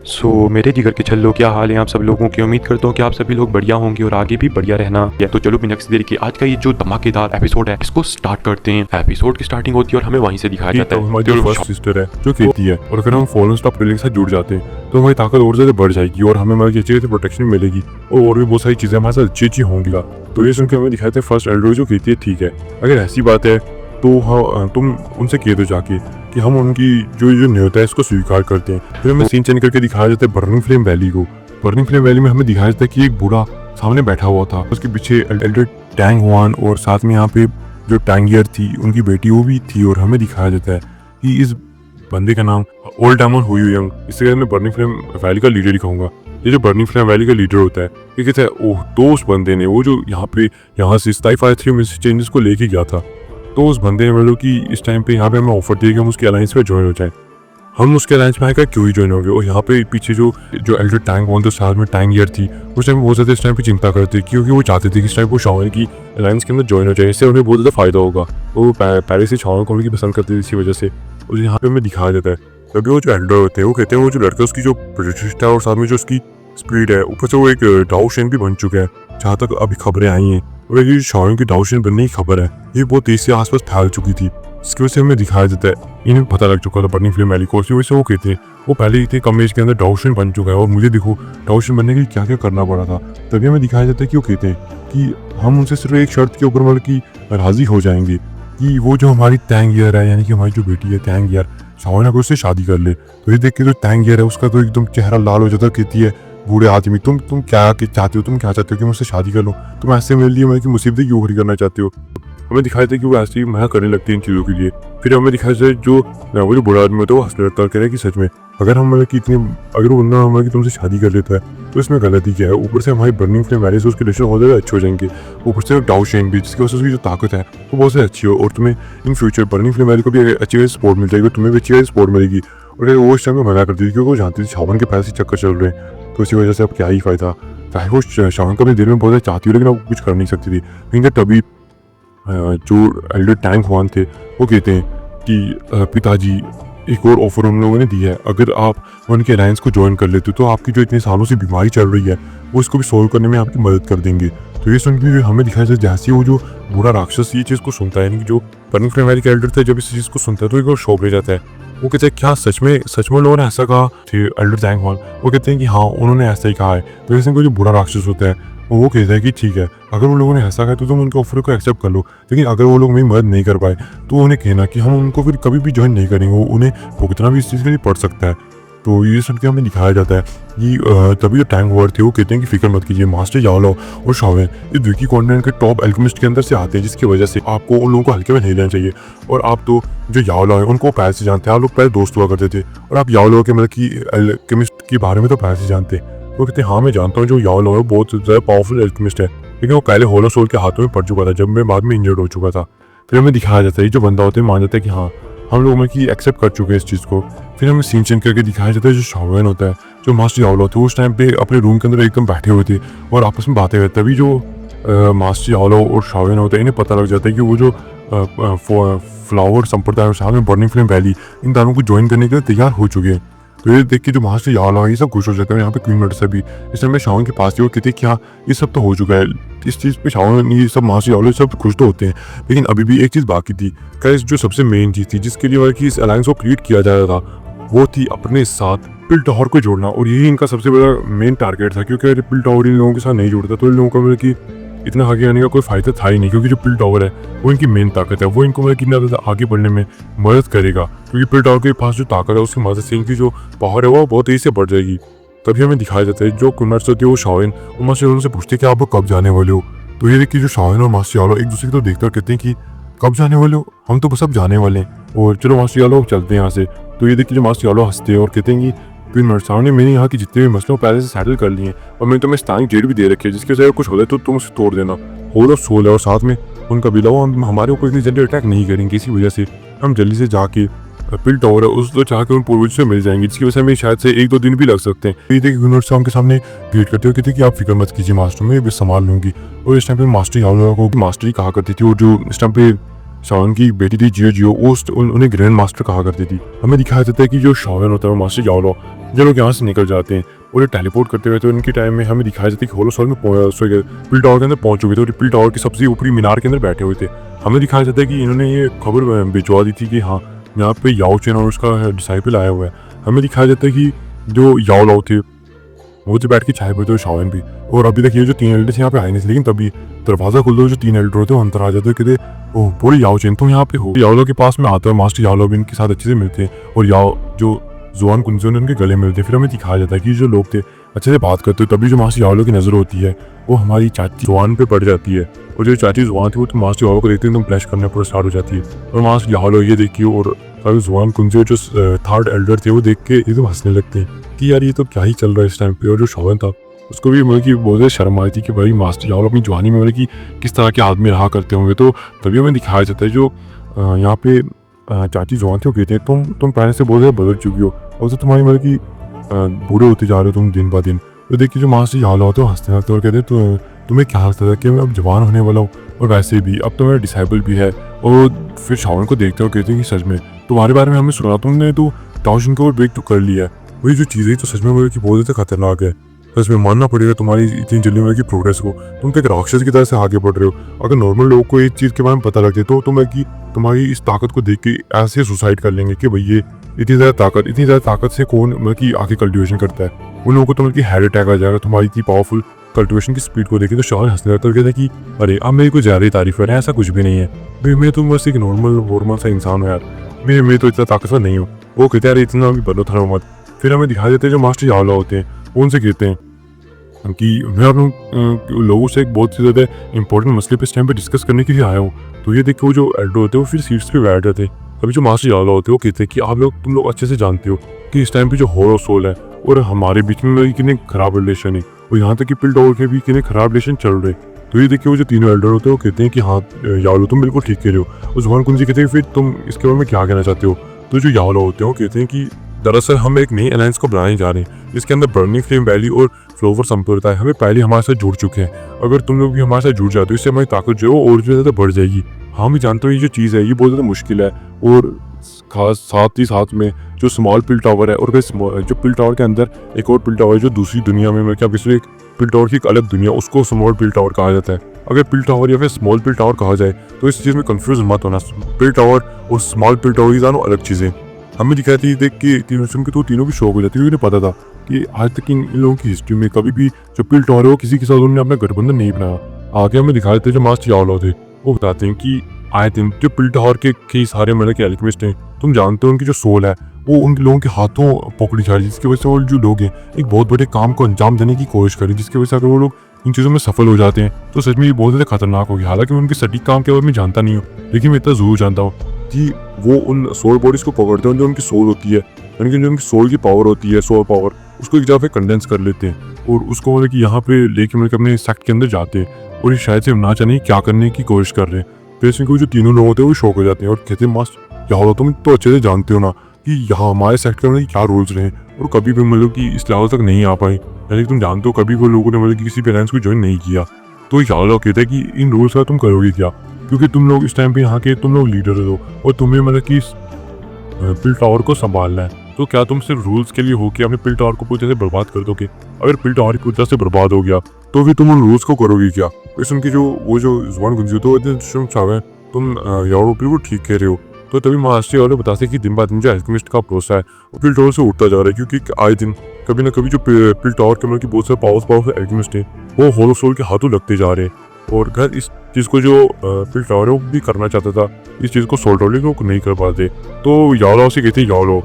मेरे जिगर के छल्लो, क्या हाल है आप सब लोगों की। उम्मीद करता हूँ कि आप सभी लोग बढ़िया होंगे और आगे भी बढ़िया रहना है। तो चलो बिना किसी देरी के आज का ये जो धमाकेदार एपिसोड है इसको स्टार्ट करते हैं। एपिसोड की स्टार्टिंग होती है और हमें वहीं से दिखाया जाता है हमारी जो फर्स्ट सिस्टर है जो कहती है, और अगर हम फॉलन स्टार के साथ जुड़ जाते हैं तो हमारी ताकत और ज्यादा बढ़ जाएगी और हमें हमारी अच्छी प्रोटेक्शन मिलेगी और भी बहुत सारी चीजें हमारे साथ अच्छी होंगी। तो ये सुनकर हमें दिखाते हैं फर्स्ट एल्डर जो कहती है ठीक है, अगर ऐसी बात है तो हाँ तुम उनसे कह दो जाके कि हम उनकी जो न्योता है इसको स्वीकार करते हैं। फिर हमें सीन चेंज करके दिखाया जाता है बर्निंग फ्लेम वैली को। बर्निंग फ्लेम वैली में हमें दिखाया जाता है कि एक बूढ़ा सामने बैठा हुआ था, उसके पीछे एल्डर टैंग हुआन और साथ में यहाँ पे जो टैंगियर थी उनकी बेटी वो भी थी। और हमें दिखाया जाता है कि इस बंदे का नाम ओल्ड डायमंड हुयूयंग, इससे मैं बर्निंग फ्लेम वैली का लीडर ही कहूँगा। ये जो बर्निंग फ्लेम वैली का लीडर होता है ये कहता है ओह तो उस बंदे ने वो जो यहाँ से स्टाइफायर 3 में चेंजेस को लेके गया था, तो उस बंदे ने मतलब कि इस टाइम पे यहाँ पे हमें ऑफर दिया कि हम उसके अलायंस में ज्वाइन हो जाएं। हम उसके अलायंस में आएगा क्यों ही ज्वाइन हो गए। और यहाँ पे पीछे जो एल्डर टैंक वन तो साथ में टैंगियर थी, उस टाइम बहुत ज़्यादा इस टाइम पे चिंता करते क्योंकि वो चाहते थे कि इस टाइम वो शाओन की अलायंस के अंदर ज्वाइन हो जाए, इससे उन्हें बहुत ज़्यादा फायदा होगा। वो पहले से शाओन को उनकी पसंद करते थे इसी वजह से। और यहाँ पे हमें दिखाया जाता है क्योंकि वो जो एल्डर होते हैं वो कहते हैं वो जो लड़का उसकी जो प्रतिष्ठा है और साथ में जो उसकी स्पीड है, ऊपर से वो एक डाउशन भी बन चुका है जहाँ तक अभी खबरें आई हैं। और ये शाओन की डाउशन बनने की खबर है ये बहुत तेज से आसपास फैल चुकी थी, इसकी वजह से हमें दिखाया जाता है इन्हें पता लग चुका था बर्निंग फ्लेम वैली को। इसी वजह से वो कहते हैं वो पहले ही थे कम एज के अंदर डाउशन बन चुका है और मुझे देखो डाउशन बनने के लिए क्या क्या करना पड़ा था। तभी हमें दिखाया जाता है कि वो कहते हैं कि हम उनसे सिर्फ एक शर्त के ऊपर मतलब कि राजी हो जाएंगे कि वो जो हमारी टैंगियर है यानी कि हमारी जो बेटी है टैंगियर शाओन अगर उससे शादी कर ले। तो ये देख के जो टैंगियर है उसका तो एकदम चेहरा लाल हो जाता है, कहती है बूढ़े आदमी तुम क्या चाहते हो, तुम क्या चाहते हो कि मुझसे शादी कर लो, तुम ऐसे मेरे लिए मतलब कि मुसीबतें क्यों खड़ी करना चाहते हो। हमें दिखाया था कि वो ऐसे ही मना करने लगती है इन चीज़ों के लिए। फिर हमें दिखाया जाए जो वो जो बूढ़ा आदमी होता है वो हंसने लगता है, कह रहा है कि सच में अगर हम मतलब कि इतने अगर वो बंदा हमारे कि तुमसे शादी कर लेता है तो इसमें गलती क्या है। ऊपर से हमारी बर्निंग फ्लेम वैली से उसके रिलेशन बहुत ज़्यादा अच्छे हो जाएंगे, ऊपर से डाउ शेन भी जिसकी वजह से उसकी जो ताकत है वो बहुत ज़्यादा अच्छी हो और तुम्हें in future burning flame valley को भी अच्छी सपोर्ट मिल जाएगी, तुम्हें भी अच्छी सपोर्ट मिलेगी। और वो इस टाइम में मना करती थी क्योंकि वो जानती थी शावन के पैसे चक्कर चल रहे हैं, तो इसी वजह से अब क्या ही फायदा। चाहे वो शावन का अपने दिल में बहुत ज़्यादा चाहती हो लेकिन अब कुछ कर नहीं सकती थी। लेकिन तभी जो एल्डर टैंक हुआन थे वो कहते हैं कि पिताजी एक और ऑफर उन लोगों ने दी है, अगर आप उनके अलायंस को ज्वाइन कर लेते हो तो आपकी जो इतने सालों से बीमारी चल रही है वो इसको भी सोल्व करने में आपकी मदद कर देंगे। तो ये सुन के हमें दिखाया जाए जैसे वो जो बूढ़ा राक्षस ये चीज़ को सुनता है, यानी कि जो बर्निंग फ्लेम वैली का एल्डर था जब इस चीज़ को सुनता है तो एक और शॉक ले जाता है। वो कहते हैं क्या सच में लोगों ने ऐसा कहा थे एल्डर टैंक हुआन। वो कहते हैं कि हाँ उन्होंने ऐसा ही कहा है। तो इसमें कोई जो बूढ़ा राक्षस होता है वो कहता है कि ठीक है अगर वो लोगों ने ऐसा कहा तो तुम उनके ऑफर को एक्सेप्ट कर लो, लेकिन अगर वो लोग मेरी मदद नहीं कर पाए तो उन्हें कहना कि हम उनको फिर कभी भी ज्वाइन नहीं करेंगे, वो उन्हें भुगतना भी इस चीज़ के लिए पड़ सकता है। तो ये सुन के हमें दिखाया जाता है कि तभी जो टैंक वर्ड थे वो कहते हैं कि फिक्र मत कीजिए, मास्टर याओलो और शाओन इस विकी कॉन्टिनेंट के टॉप एल्केमिस्ट के अंदर से आते हैं, जिसकी वजह से आपको उन लोगों को हल्के में नहीं लेना चाहिए। और आप तो जो याओलो है उनको पहले से जानते हैं, आप लोग पहले दोस्त हुआ करते थे और आप याओलो के मतलब कि एल्केमिस्ट के बारे में तो पहले से जानते हैं। वो कहते हैं हाँ मैं जानता हूँ जो याओलो है बहुत ज़्यादा पावरफुल एल्केमिस्ट है, लेकिन वो पहले होलो सोल के हाथों में पड़ चुका था जब मैं बाद में इंजर्ड हो चुका था। फिर हमें दिखाया जाता है जो बंदा होता है मान जाता है कि हाँ हम लोग मतलब कि एक्सेप्ट कर चुके हैं इस चीज़ को। फिर हमें सीन चेंज करके दिखाया जाता है जो शाओन होता है जो मास्टर याओलो थे उस टाइम पे अपने रूम के अंदर एकदम बैठे हुए थे और आपस में बातें करते। तभी जो मास्टर याओलो और शाओन होता है इन्हें पता लग जाता है कि वो जो फ्लावर संप्रदाय और साथ में बर्निंग फ्लेम वैली इन दोनों को ज्वाइन करने के लिए तैयार हो चुके हैं। तो ये देख के जो मास्टर याओलो है ये सब खुश हो जाते हैं। यहाँ पे क्वीन मर्डसा भी इस टाइम में शाओन के पास थी और कहते क्या ये सब तो हो चुका है, इस चीज़ पे शाओन ये सब मास्टर याओलो सब खुश तो होते हैं, लेकिन अभी भी एक चीज़ बाकी थी। क्या जो सबसे मेन चीज़ थी जिसके लिए कि इस अलायंस को क्रिएट किया जा रहा था वो थी अपने साथ पिलटॉर को जोड़ना। और यही इनका सबसे बड़ा मेन टारगेट था क्योंकि अगर पिलटॉर इन लोगों के साथ नहीं जुड़ता तो इन लोगों को मतलब कि इतना आगे आने का कोई फायदा था ही नहीं, क्योंकि जो पिलटॉर है वो इनकी मेन ताकत है, वो इनको मतलब कितना ज़्यादा आगे बढ़ने में मदद करेगा क्योंकि पिलटॉर के पास जो ताकत है उसकी मदद से इनकी जो पावर है वो बहुत तेज़ी से बढ़ जाएगी। तभी हमें दिखाया जाता है जो कुनर्स होती है वो शाओन और मास्टर याओलो से पूछते हैं कि आप कब जाने वाले हो। तो ये देखिए जो शाओन और मास्टर याओलो एक दूसरे को देखते और कहते हैं कि कब जाने वाले हो, हम तो बस अब जाने वाले हैं और चलो मास्टर याओलो चलते हैं यहाँ से। तो ये देखिए जो मास्टर याओलो हंसते हैं और कहते हैं कि क्वीन मर्डसा ने मैंने यहाँ की जितने भी मसलों पहले से सेटल कर लिए हैं और मैंने तुम्हें स्थानिक जेल भी दे रखी है, जिसके वजह कुछ हो जाए तो तुम उसे तोड़ देना। होल ऑफ सोल है और साथ में उनका बिला वो हमारे ऊपर इतनी जल्दी अटैक नहीं करेंगे, इसी वजह से हम जल्दी से जाके पिलटॉर है उस तो जाकर उन पूर्वज से मिल जाएंगे, जिसकी वजह से हमें शायद से 1-2 दिन भी लग सकते हैं। ये देखिए क्वीन मर्डसा उनके सामने वेट करते हुए कहते कि आप फिक्र मत कीजिए मास्टर, मैं भी संभाल लूंगी। और इस टाइम पे मास्टर याओलो को मास्टर ही कहा करती थी और जो इस टाइम पे शावन की बेटी थी जियो जियो, उन्हें ग्रैंड मास्टर कहा करती थी। हमें दिखाया जाता है कि जो शावन होता है वो मास्टर याओलो, जो लोग यहाँ से निकल जाते हैं और ये टेलीपोर्ट करते हुए, तो उनके टाइम में हमें दिखाया जाता है कि होलो सोल में पिल टावर के अंदर पहुंच चुके थे और पिल टावर की सबसे ऊपरी मीनार के अंदर बैठे हुए थे। हमें दिखाया जाता है कि इन्होंने ये खबर भिजवा दी थी कि हाँ यहाँ पे याओ चेन और उसका डिसाइपल आया हुआ है। हमें दिखाया जाता है कि जो याओ लाओ थे वो जो बैठ के चाय पीते हुए शावन भी, और अभी तक ये जो 3 एल्डर्स यहाँ पे आए नहीं थे, लेकिन तभी दरवाजा खुलते हुए जो 3 एल्डर होते हैं अंदर आ जाते कहते ओह पूरे याओ चेन तुम यहाँ पे हो। याओ के पास में आता है मास्टर याओ भी इनके साथ अच्छे से मिलते हैं और याओ जो जुआन कुंजे उनके गले मिलते हैं। फिर हमें दिखाया जाता है कि जो लोग थे अच्छे से बात करते हो, तभी जो मास्टर याओ की नजर होती है वो हमारी चाची जुआन पे पड़ जाती है, और जो चाची जुआन थी वो तो मास्टर याओ को देखते हैं तो फ्लैश करना पूरा स्टार्ट हो जाती है। और मास्टर याओ ये देखिए और जुआन कुंजे जो 3rd एल्डर थे वो देख के एकदम हंसने लगते हैं कि यार ये तो क्या ही चल रहा है इस टाइम पे। और जो शावन था उसको भी मतलब कि बहुत ज़्यादा शर्म आई थी कि भाई मास्टर याओ अपनी जवानी में मतलब कि किस तरह के आदमी रहा करते होंगे। तो तभी हमें दिखाया जाता है जो यहाँ पे चाची जवान थे वो कहते हैं तुम पहले से बहुत ज़्यादा बदल चुकी हो और तो तुम्हारी मतलब कि बूढ़े होते जा रहे हो तुम दिन ब दिन। तो देखिए जो मास्टर याओ होते हो हंसते हंसते और कहते हैं तो तुम्हें क्या लगता था कि मैं अब जवान होने वाला हूँ, और वैसे भी अब तो मेरा डिसाइबल भी है। और फिर शावन को देखते हो कहते हैं कि सच में तुम्हारे बारे में हमें सुना, तुमने तो टाउशन के ऊपर ब्रेक तो कर लिया है, वही जो चीज़ है तो सच में मतलब कि बहुत ज़्यादा खतरनाक है। सच में मानना पड़ेगा तुम्हारी इतनी जल्दी में की प्रोग्रेस को, तुम तो एक राक्षस की तरह से आगे बढ़ रहे हो। अगर नॉर्मल लोगों को एक चीज़ के बारे में पता लगे तो तुम कि तुम्हारी इस ताकत को देख के ऐसे सुसाइड कर लेंगे कि भाई ये इतनी ज़्यादा ताकत से कौन मतलब कि आगे कल्टिवेशन करता है। उन लोगों को तो मतलब कि हार्ट अटैक आ जाएगा तुम्हारी इतनी पावरफुल कल्टिवेशन की स्पीड को देखे। तो शावन हंसने लगता है कहता है कि अरे अब मेरी कोई ज़्यादा ही तारीफ कर रहे हैं, ऐसा कुछ भी नहीं है भाई, मैं तो बस एक नॉर्मल सा इंसान हूँ यार, मैं तो इतना ताकतवर नहीं हूँ। वो कहते हैं अरे इतना भी बनो था मत। फिर हमें दिखा देते हैं जो मास्टर याओ होते हैं वो उनसे कहते हैं कि मैं आप लोगों से एक बहुत ही ज़्यादा इंपॉर्टेंट मसले पे इस टाइम पे डिस्कस करने के लिए आया हूँ। तो ये देखो जो एल्डर होते हैं वो फिर सीट्स पे बैठ जाते हैं। अभी जो मास्टर याओ होते हैं वो कहते हैं कि तुम लोग अच्छे से जानते हो कि इस टाइम पे जो होलो सोल है और हमारे बीच में कितने खराब रिलेशन है, और यहाँ तक कि पिल टावर के भी कितने खराब रिलेशन चल रहे। तो ये देखिए वो जो 3 एल्डर होते हैं वो कहते हैं कि हाँ याओ तुम बिल्कुल ठीक कह रहे हो। और जुबान कुंजी कहते हैं फिर तुम इसके बारे में क्या कहना चाहते हो। तो जो याओ होते हैं वो कहते हैं कि दरअसल हम एक नई अलायंस को बनाने जा रहे हैं जिसके अंदर बर्निंग फ्लेम वैली और फ्लोवर संप्रदाय हमें पहले हमारे साथ जुड़ चुके हैं। अगर तुम लोग भी हमारे साथ जुड़ जाते हो इससे हमारी ताकत जो है वो और भी ज़्यादा बढ़ जाएगी। हम भी जानते हो ये जो चीज़ है ये बहुत ज़्यादा मुश्किल है, और खास साथ ही साथ में जो स्मॉल पिल टावर है और जो पिल टावर के अंदर एक और पिल टावर है जो दूसरी दुनिया में क्या एक पिल टावर की एक अलग दुनिया, उसको स्मॉल पिल टावर कहा जाता है। अगर पिल टावर या फिर स्मॉल पिल टावर कहा जाए तो इस चीज़ में कंफ्यूज मत होना, पिल टावर और स्मॉल पिल टावर की दोनों अलग चीज़ें। हमें दिखाई थी देख के तीनों सुन के तो तीनों की शौक हो जाती है, क्योंकि उन्हें पता था कि आज तक इन लोगों की हिस्ट्री में कभी भी जो पिल टावर है वो किसी के साथ उन्होंने अपना गठबंधन नहीं बनाया। आगे हमें दिखा देते जो मास्टर याओ थे वो बताते हैं कि आए दिन जो पिल टावर के सारे मतलब के एल्केमिस्ट हैं, तुम जानते हो उनकी जो सोल है वो उन लोगों के हाथों पकड़ी जा रही है, जिसकी वजह से वो जो लोग हैं एक बहुत बड़े काम को अंजाम देने की कोशिश करें, जिसकी वजह से अगर वो लोग इन चीज़ों में सफल हो जाते हैं तो सच में ये बहुत ज़्यादा खतरनाक होगी। हालांकि मैं उनके सटीक काम के बारे में जानता नहीं हूँ, लेकिन मैं इतना जरूर जानता हूँ कि वो उन सोल बॉडीज को पकड़ते हैं जो उनकी सोल होती है, यानी कि जो उनकी सोल की पावर होती है, सोल पावर, उसको एक जगह पे कंडेंस कर लेते हैं और उसको मतलब कि यहाँ पे लेके मतलब अपने सेक्ट के अंदर जाते हैं, और ये शायद से ना जाने क्या करने की कोशिश कर रहे हैं। फिर इसमें जो तीनों लोग होते हैं वो शौक हो जाते हैं और कहते हैं मास्टर याओ तुम तो अच्छे से जानते हो ना कि यहाँ हमारे सेक्ट में क्या रूल्स रहे, और कभी भी मतलब कि इस लेवल तक नहीं आ पाए, यानी तुम जानते हो कभी कोई लोगों ने मतलब कि किसी भी अलायंस को ज्वाइन नहीं किया। तो याओ कहते हैं कि इन रूल्स का तुम करोगे क्या, क्योंकि तुम लोग इस टाइम पे यहाँ के तुम लोग लीडर हो और तुम्हें मतलब कि पिल टावर को संभालना है। तो क्या तुम सिर्फ रूल्स के लिए हो कि अपने पिल टावर को पूरी तरह से बर्बाद कर दोगे? अगर पिल टावर पूरी तरह से बर्बाद हो गया तो फिर तुम उन रूल्स को करोगे क्या? फिर उनकी वो जो जुबान गुंजी तो तुम याओ बिल्कुल ठीक कह रहे हो। तो तभी मास्टर याओ बताते कि दिन ब दिन जो एल्केमिस्ट का भरोसा है वो पिल टावर से उठता जा रहा है, क्योंकि आए दिन कभी ना कभी जो पिल टावर के मतलब की बहुत सारे पावरफुल एल्केमिस्ट हैं वो होलो सोल के हाथों लगते जा रहे हैं। और घर इस चीज़ को जो पिल टावर है वो भी करना चाहता था, इस चीज़ को सोल्व आउट, लेकिन वो नहीं कर पाते। तो याओ से कहते हैं याओ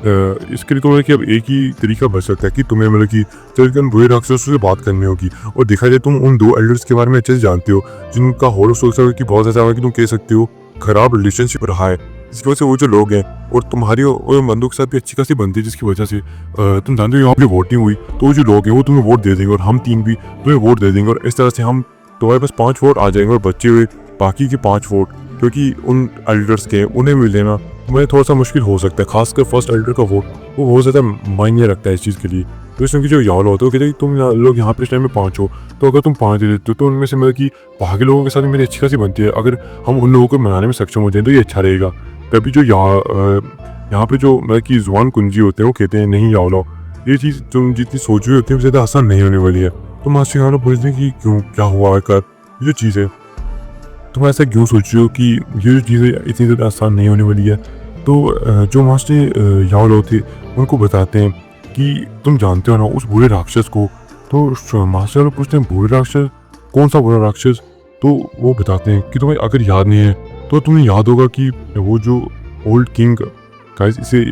इसके लिए तो मतलब कि अब एक ही तरीका बच सकता है कि तुम्हें मतलब कि चलकर उन बुरे राक्षसों से बात करनी होगी। और देखा जाए तुम उन 2 एल्डर्स के बारे में अच्छे से जानते हो जिनका होलो सोल से कि बहुत ज़्यादा कि तुम कह सकते हो खराब रिलेशनशिप रहा है, जिसकी वजह से वो जो लोग हैं और तुम्हारी बंदों के साथ भी अच्छी खासी बनती है, जिसकी वजह से तुम जानते हो यहाँ पे वोटिंग हुई तो वो जो लोग हैं वो तुम्हें वोट दे देंगे और हम 3 भी तुम्हें वोट दे देंगे, और इस तरह से हम तुम्हारे पास 5 वोट आ जाएंगे और बचे हुए बाकी के 5 वोट क्योंकि उन एल्डर्स के उन्हें मिल लेना मुझे थोड़ा सा मुश्किल हो सकता है, खासकर फर्स्ट एल्डर का वोट वो बहुत ज़्यादा मायने रखता है इस चीज़ के लिए। तो इसमें कि जो यावल होता है वो कहते हैं कि तुम लोग यहाँ पे इस टाइम में पहुँचो, तो अगर तुम 5 दे देते हो तो उनमें से मतलब कि बाकी लोगों के साथ मेरी अच्छी खासी बनती है। अगर हम उन लोगों को मनाने में सक्षम हो जाए तो ये अच्छा रहेगा। तभी जो यहाँ पे जो मतलब कि जुबान कुंजी होते हैं वो कहते हैं नहीं यावलो, ये चीज़ तुम जितनी सोच रही होती है ज़्यादा आसान नहीं होने वाली है। तो मास्टर यावलो पूछते हैं कि क्यों, क्या हुआ आकर, ये जो चीज़ है तुम ऐसा क्यों सोच रहे हो कि ये जो चीज़ें इतनी ज़्यादा आसान नहीं होने वाली है। तो जो मास्टर यावलो थे उनको बताते हैं कि तुम जानते हो ना उस बुरे राक्षस को। तो मास्टर यावलो पूछते हैं बुरे राक्षस, कौन सा बुरा राक्षस। तो वो बताते हैं कि तुम्हें अगर याद नहीं है तो तुम्हें याद होगा कि वो जो ओल्ड किंग, गाइस इसे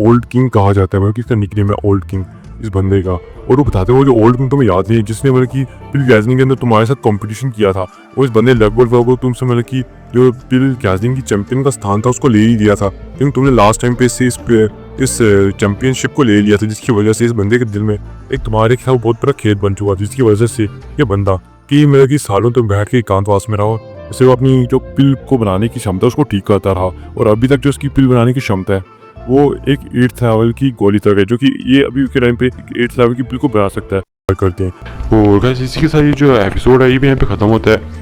ओल्ड किंग कहा जाता है, मतलब इसका निकनेम है ओल्ड किंग इस बंदे का। और वो बताते हैं वो जो ओल्ड किंग तुम्हें याद नहीं है जिसने मतलब कि पिल गैजनिंग के अंदर तुम्हारे साथ कंपटीशन किया था, वो इस बंदे ने लगभग तुमसे मतलब कि जो पिल गैजनिंग की चैंपियन का स्थान था उसको ले ही लिया था, क्योंकि तुमने लास्ट टाइम पे से इस चैंपियनशिप को ले लिया था, जिसकी वजह से इस बंदे के दिल में एक तुम्हारे खिलाफ बहुत बड़ा खेद बन चुका था, जिसकी वजह से ये बंदा कि मतलब कि सालों तक बैठ के एकांतवास में रहा, इससे वो अपनी जो पिल को बनाने की क्षमता उसको ठीक करता रहा। और अभी तक जो उसकी पिल बनाने की क्षमता है वो एक 8th लेवल की गोली तक है, जो कि ये अभी के टाइम पे 8th लेवल की पिल को बना सकता है करते हैं। और गाइस इसी के साथ ये जो एपिसोड है ये भी यहाँ पे खत्म होता है।